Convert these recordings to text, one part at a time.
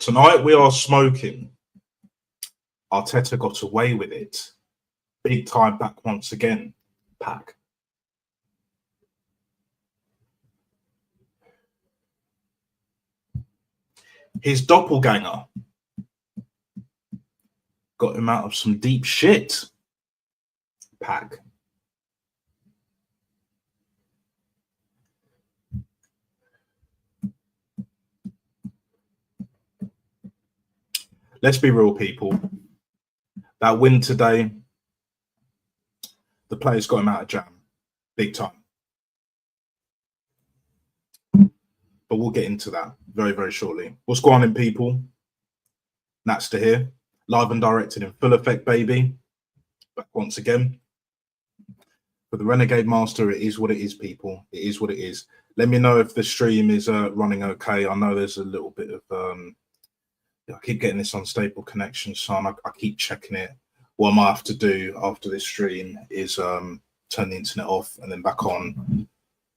Tonight we are smoking. Arteta got away with it. Big time back once again. Pack. His doppelganger got him out of some deep shit. Pack. Let's be real, people. That win today, the players got him out of jam. Big time. But we'll get into that very, very shortly. What's going on, people? Nats to here. Live and directed in full effect, baby. Back once again. For the Renegade Master, it is what it is, people. It is what it is. Let me know if the stream is running okay. I know there's a little bit of... I keep getting this unstable connection, son. I keep checking it. What I might have to do after this stream is turn the internet off and then back on.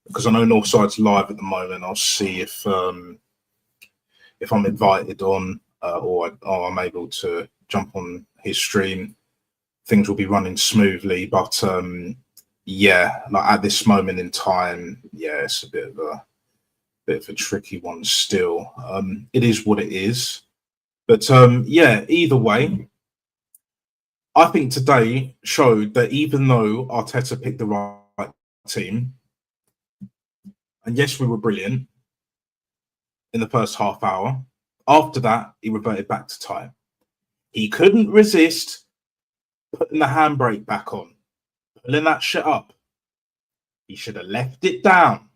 Because I know Northside's live at the moment. I'll see if I'm invited on or I'm able to jump on his stream. Things will be running smoothly. But yeah, like at this moment in time, yeah, it's a bit of a tricky one still. It is what it is. But yeah, either way, I think today showed that even though Arteta picked the right team, and yes, we were brilliant in the first half hour, after that, he reverted back to time. He couldn't resist putting the handbrake back on, pulling that shit up. He should have left it down.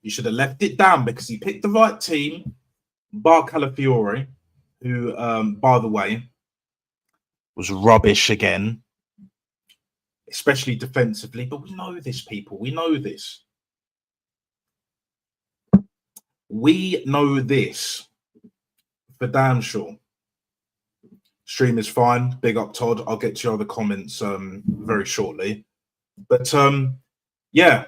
He should have left it down because he picked the right team, bar Calafiore, who, by the way, was rubbish again, especially defensively. But we know this, people. We know this. We know this for damn sure. Stream is fine. Big up, Todd. I'll get to your other comments very shortly. But yeah,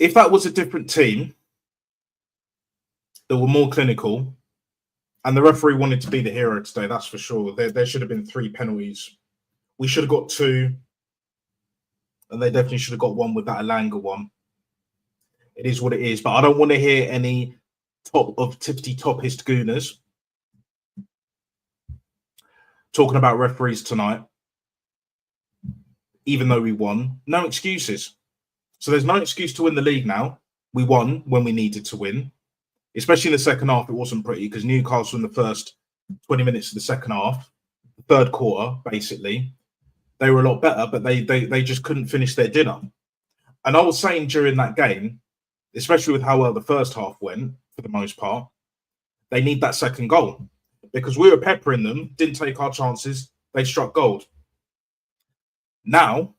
if that was a different team that were more clinical, and the referee wanted to be the hero today, that's for sure. There should have been 3 penalties. We should have got 2. And they definitely should have got 1 with that Alanga one. It is what it is. But I don't want to hear any top of tippity-toppist gooners talking about referees tonight. Even though we won. No excuses. So there's no excuse to win the league now. We won when we needed to win. Especially in the second half, it wasn't pretty because Newcastle in the first 20 minutes of the second half, third quarter, basically, they were a lot better, but they just couldn't finish their dinner. And I was saying during that game, especially with how well the first half went, for the most part, they need that second goal because we were peppering them, didn't take our chances, they struck gold. Now,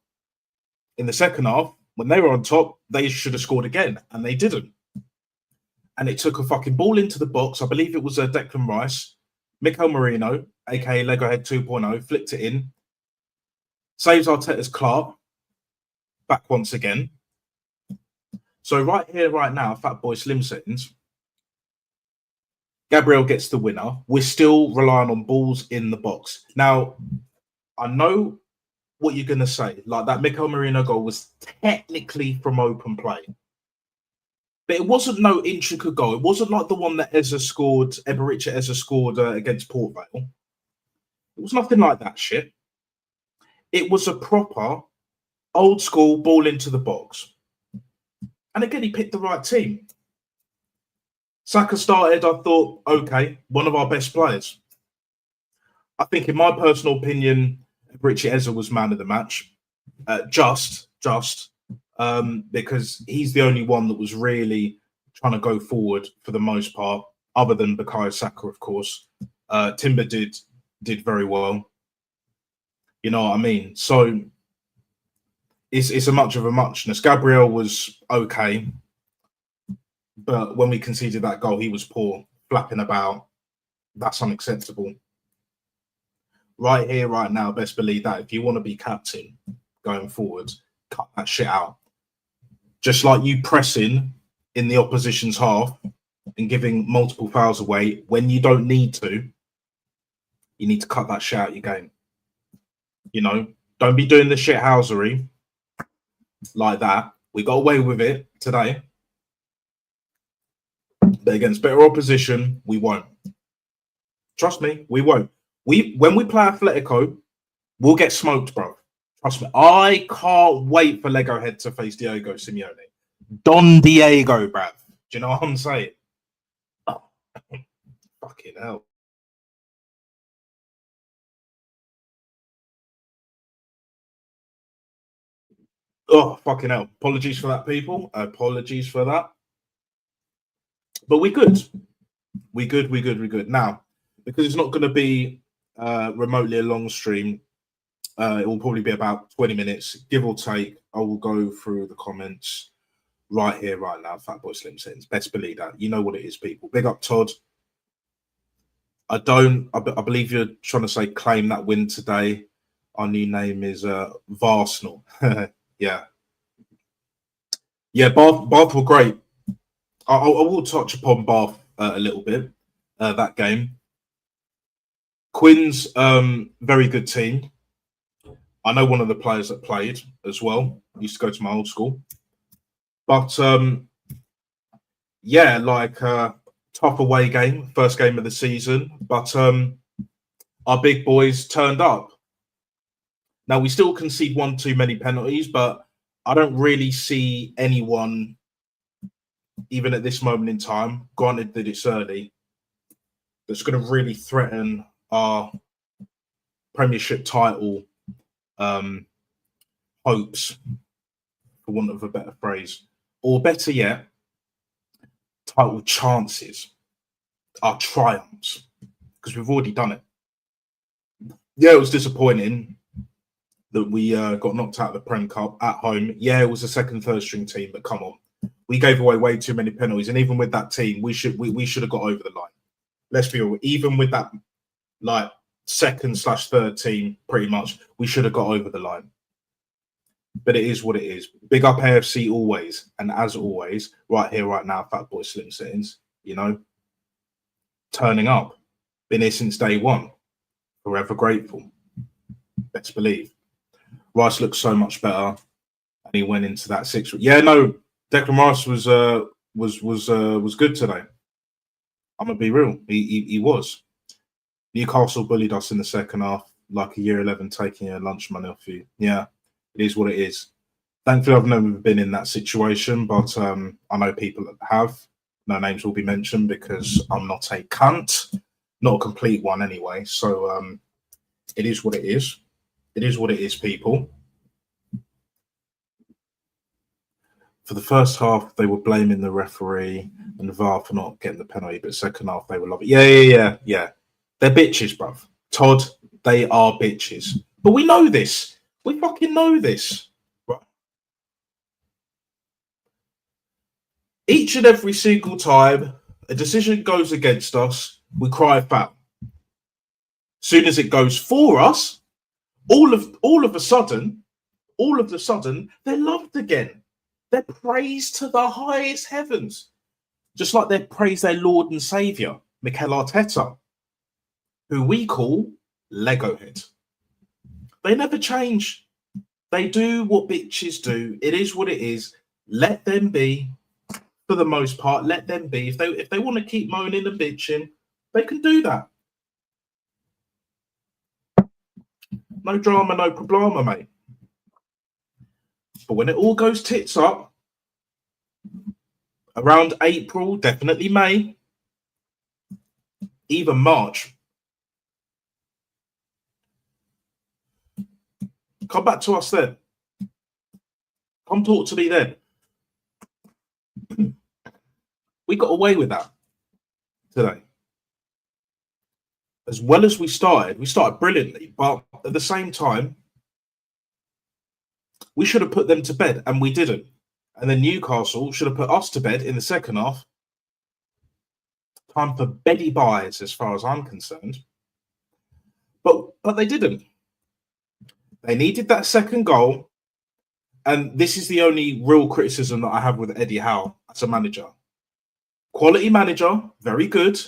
in the second half, when they were on top, they should have scored again, and they didn't. And it took a fucking ball into the box. I believe it was Declan Rice. Mikel Merino, a.k.a. Legohead 2.0, flicked it in. Saves Arteta's Clark. Back once again. So right here, right now, Fat Boy Slim Settings. Gabriel gets the winner. We're still relying on balls in the box. Now, I know what you're going to say. Like that Mikel Merino goal was technically from open play. But it wasn't no intricate goal. It wasn't like the one that Eberechi Eze scored against Port Vale. It was nothing like that shit. It was a proper old school ball into the box. And again, he picked the right team. Saka started, I thought, okay, one of our best players. I think, in my personal opinion, Eberechi Eze was man of the match. Because he's the only one that was really trying to go forward for the most part, other than Bukayo Saka, of course. Timber did very well. You know what I mean? So it's a much of a muchness. Gabriel was okay, but when we conceded that goal, he was poor, flapping about. That's unacceptable. Right here, right now, best believe that if you want to be captain going forward, cut that shit out. Just like you pressing in the opposition's half and giving multiple fouls away when you don't need to, you need to cut that shit out your game. You know, don't be doing the shithousery like that. We got away with it today. But against better opposition, we won't. Trust me, we won't. When we play Atletico, we'll get smoked, bro. Trust me. I can't wait for Lego Head to face Diego Simeone. Don Diego, bruv. Do you know what I'm saying? Oh, fucking hell. Oh, fucking hell. Apologies for that, people. Apologies for that. But we're good. We're good. Now, because it's not going to be remotely a long stream, it will probably be about 20 minutes, give or take. I will go through the comments right here, right now. Fatboy Slim Sins. Best believe that. You know what it is, people. Big up, Todd. I believe you're trying to say claim that win today. Our new name is Varsnell. Yeah. Yeah, Bath were great. I will touch upon Bath a little bit, that game. Quinn's very good team. I know one of the players that played as well. Used to go to my old school. But yeah, like tough away game, first game of the season. But our big boys turned up. Now we still concede one too many penalties, but I don't really see anyone, even at this moment in time, granted that it's early, that's going to really threaten our Premiership title hopes, for want of a better phrase, or better yet, title chances, our triumphs, because we've already done it. Yeah, it was disappointing that we got knocked out of the Prem Cup at home. Yeah, it was a second, third string team, but come on, we gave away way too many penalties, and even with that team, we should have got over the line. Let's be real. Even with that, like second/third team, pretty much, we should have got over the line. But it is what it is. Big up AFC always, and as always, right here, right now, Fatboy Slim Settings. You know, turning up, been here since day one. Forever grateful. Best believe. Rice looks so much better, and he went into that six. Yeah, no, Declan Rice was good today. I'm gonna be real. He was. Newcastle bullied us in the second half, like a year 11 taking your lunch money off you. Yeah, it is what it is. Thankfully, I've never been in that situation, but I know people that have. No names will be mentioned because I'm not a cunt, not a complete one anyway. So it is what it is. It is what it is, people. For the first half, they were blaming the referee and the VAR for not getting the penalty, but second half, they were loving it. Yeah. They're bitches, bruv. Todd, they are bitches. But we know this. We fucking know this. Right? Each and every single time a decision goes against us, we cry foul. Soon as it goes for us, all of a sudden, they're loved again. They're praised to the highest heavens. Just like they praise their Lord and Saviour, Mikel Arteta, who we call Lego Head. They never change. They do what bitches do. It is what it is. Let them be. For the most part, let them be. If they want to keep moaning and bitching, they can do that. No drama, no problema, mate. But when it all goes tits up, around April, definitely May, even March, come back to us then. Come talk to me then. We got away with that today. As well as we started brilliantly, but at the same time, we should have put them to bed, and we didn't. And then Newcastle should have put us to bed in the second half. Time for beddy buys, as far as I'm concerned. But they didn't. They needed that second goal. And this is the only real criticism that I have with Eddie Howe as a manager. Quality manager, very good.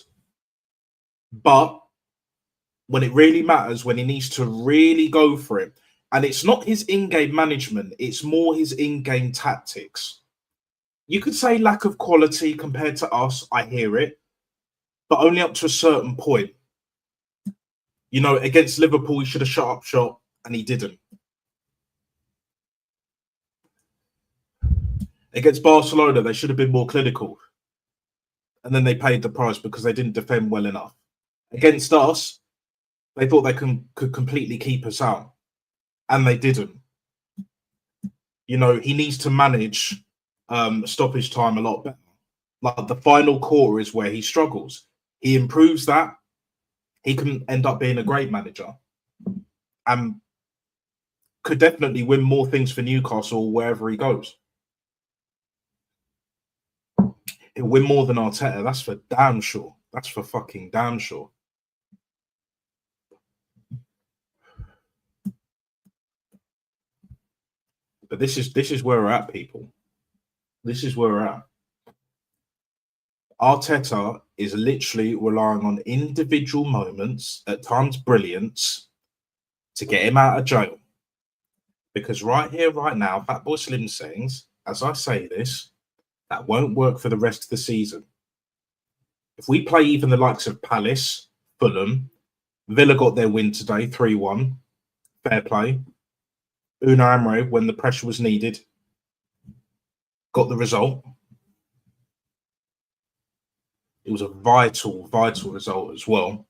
But when it really matters, when he needs to really go for it, and it's not his in-game management, it's more his in-game tactics. You could say lack of quality compared to us, I hear it, but only up to a certain point. You know, against Liverpool, he should have shut up shop, and he didn't. Against Barcelona, they should have been more clinical. And then they paid the price because they didn't defend well enough. Against us, they thought they could completely keep us out, and they didn't. You know, he needs to manage stoppage time a lot better. Like the final quarter is where he struggles. He improves that, he can end up being a great manager and could definitely win more things for Newcastle wherever he goes. He'll win more than Arteta. That's for damn sure. That's for fucking damn sure. But this is where we're at, people. This is where we're at. Arteta is literally relying on individual moments, at times brilliance, to get him out of jail. Because right here, right now, Fatboy Slim sayings, as I say this, that won't work for the rest of the season. If we play even the likes of Palace, Fulham, Villa got their win today, 3-1, fair play. Unai Emery, when the pressure was needed, got the result. It was a vital, vital result as well.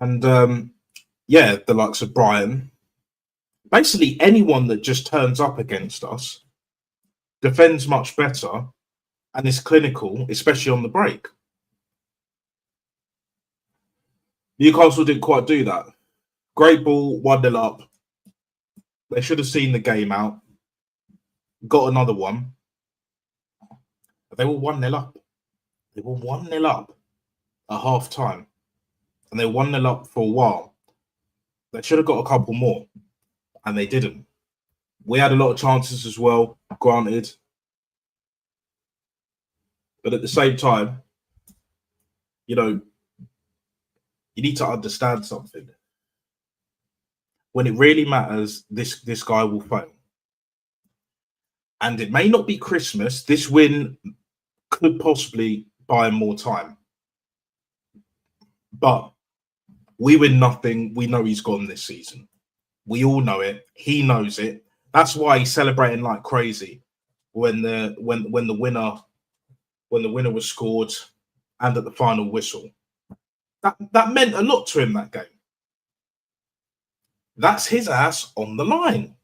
And yeah, the likes of Brian, basically anyone that just turns up against us defends much better and is clinical, especially on the break. Newcastle didn't quite do that. Great ball, 1-0 up. They should have seen the game out. Got another one. They were 1-0 up. They were 1-0 up at half time. And they were 1-0 up for a while. They should have got a couple more. And they didn't. We had a lot of chances as well, granted. But at the same time, you know, you need to understand something. When it really matters, this guy will fail. And it may not be Christmas. This win could possibly buy him more time. But we win nothing. We know he's gone this season. We all know it. He knows it. That's why he's celebrating like crazy when the winner was scored and at the final whistle. That meant a lot to him, that game. That's his ass on the line.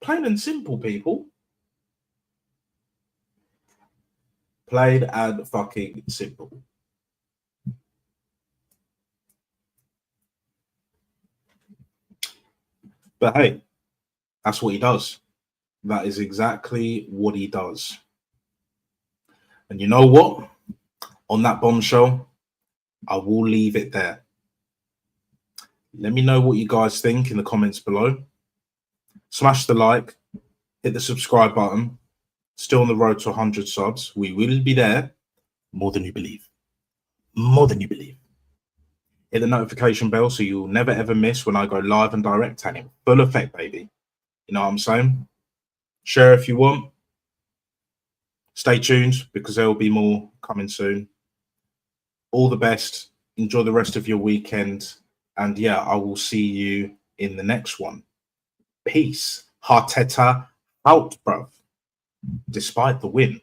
Plain and simple, people. Plain and fucking simple. But hey, that's what he does. That is exactly what he does. And you know what? On that bombshell, I will leave it there. Let me know what you guys think in the comments below. Smash the like, hit the subscribe button. Still on the road to 100 subs. We will be there. More than you believe. More than you believe. Hit the notification bell so you'll never ever miss when I go live and direct and in full effect, baby. You know what I'm saying? Share if you want. Stay tuned because there will be more coming soon. All the best. Enjoy the rest of your weekend. And yeah, I will see you in the next one. Peace. Arteta out, bruv. Despite the win.